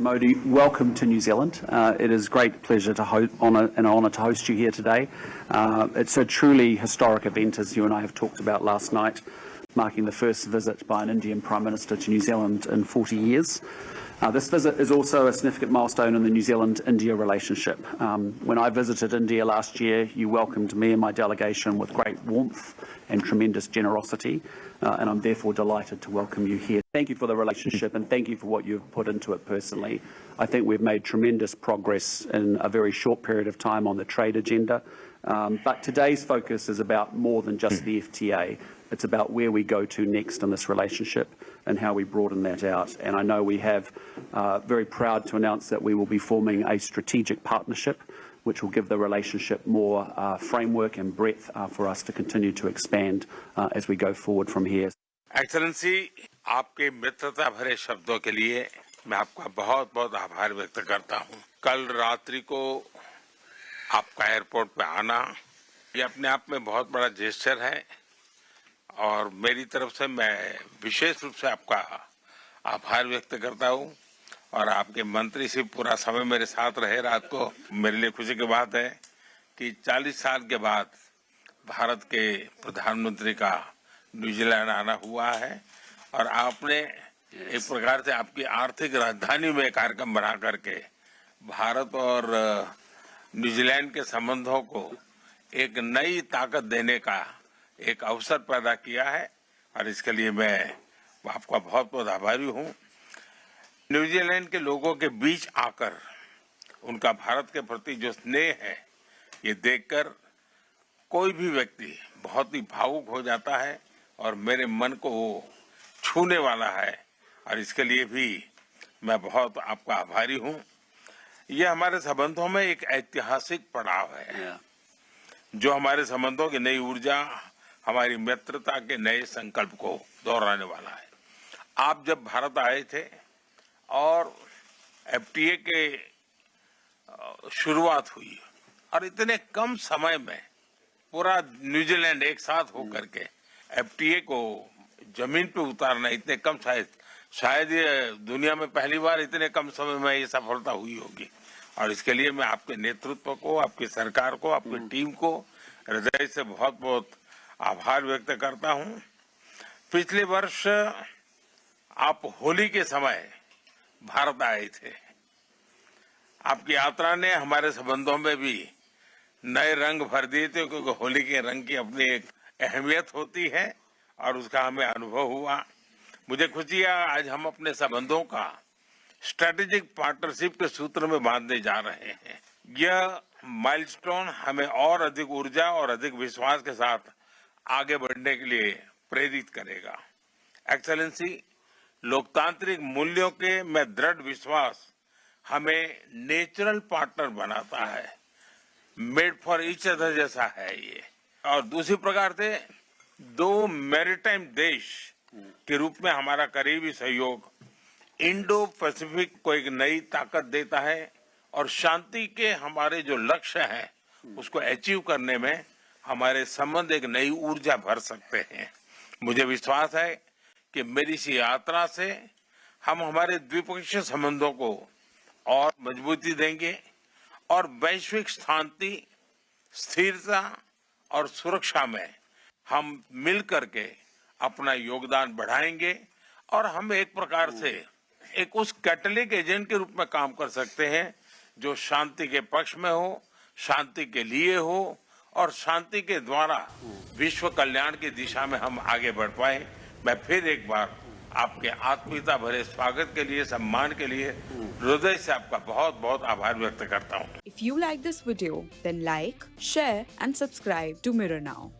Modi, welcome to New Zealand. It is a great pleasure to honour to host you here today. It's a truly historic event, as you and I have talked about last night, marking the first visit by an Indian Prime Minister to New Zealand in 40 years. This visit is also a significant milestone in the New Zealand-India relationship. When I visited India last year, you welcomed me and my delegation with great warmth and tremendous generosity, and I'm therefore delighted to welcome you here. Thank you for the relationship and thank you for what you've put into it personally. I think we've made tremendous progress in a very short period of time on the trade agenda, but today's focus is about more than just the FTA. It's about where we go to next in this relationship and how we broaden that out. And I know we have very proud to announce that we will be forming a strategic partnership which will give the relationship more framework and breadth for us to continue to expand as we go forward from here. Excellency, आपके मित्रता भरे शब्दों के लिए मैं आपका बहुत बहुत आभार व्यक्त करता हूं। कल रात्रि को आपका एयरपोर्ट पे आना ये अपने आप में बहुत बड़ा जेस्चर है और मेरी तरफ से मैं विशेष रूप से आपका आभार व्यक्त करता हूं और आपके मंत्री से पूरा समय मेरे साथ रहे रात को। मेरे लिए खुशी की बात है कि 40 साल के बाद भारत के प्रधानमंत्री का न्यूजीलैंड आना हुआ है और आपने एक प्रकार से आपकी आर्थिक राजधानी में कार्यक्रम बना करके भारत और न्यूजीलैंड के संबंधों को एक नई ताकत देने का एक अवसर पैदा किया है और इसके लिए मैं आपका बहुत बहुत आभारी हूं। न्यूजीलैंड के लोगों के बीच आकर उनका भारत के प्रति जो स्नेह है ये देखकर कोई भी व्यक्ति बहुत ही भावुक हो जाता है और मेरे मन को वो छूने वाला है और इसके लिए भी मैं बहुत आपका आभारी हूं। ये हमारे संबंधों में एक ऐतिहासिक पड़ाव है जो हमारे संबंधों की नई ऊर्जा, हमारी मित्रता के नए संकल्प को दोहराने वाला है। आप जब भारत आए थे और एफटीए के शुरुआत हुई और इतने कम समय में पूरा न्यूजीलैंड एक साथ होकर के एफटीए को जमीन पे उतारना इतने कम शायद ये दुनिया में पहली बार इतने कम समय में ये सफलता हुई होगी और इसके लिए मैं आपके नेतृत्व को, आपकी सरकार को, आपकी टीम को हृदय से बहुत बहुत आभार व्यक्त करता हूं। पिछले वर्ष आप होली के समय भारत आए थे। आपकी यात्रा ने हमारे संबंधों में भी नए रंग भर दिए थे क्योंकि होली के रंग की अपनी एक अहमियत होती है और उसका हमें अनुभव हुआ। मुझे खुशी है आज हम अपने संबंधों का स्ट्रेटेजिक पार्टनरशिप के सूत्र में बांधने जा रहे हैं। यह माइलस्टोन हमें और अधिक ऊर्जा और अधिक विश्वास के साथ आगे बढ़ने के लिए प्रेरित करेगा। एक्सेलेंसी, लोकतांत्रिक मूल्यों के में दृढ़ विश्वास हमें नेचुरल पार्टनर बनाता है। मेड फॉर ईच अदर जैसा है ये। और दूसरी प्रकार से दो मैरीटाइम देश के रूप में हमारा करीबी सहयोग इंडो पैसिफिक को एक नई ताकत देता है और शांति के हमारे जो लक्ष्य हैं उसको अचीव करने में हमारे संबंध एक नई ऊर्जा भर सकते हैं। मुझे विश्वास है कि मेरी इस यात्रा से हम हमारे द्विपक्षीय संबंधों को और मजबूती देंगे और वैश्विक शांति, स्थिरता और सुरक्षा में हम मिल करके अपना योगदान बढ़ाएंगे और हम एक प्रकार से एक उस कैटलिक एजेंट के रूप में काम कर सकते हैं जो शांति के पक्ष में हो, शांति के लिए हो और शांति के द्वारा विश्व कल्याण की दिशा में हम आगे बढ़ पाए। मैं फिर एक बार आपके आत्मीयता भरे स्वागत के लिए, सम्मान के लिए हृदय से आपका बहुत बहुत आभार व्यक्त करता हूँ। If you like this video, then like, share and subscribe to Mirror Now.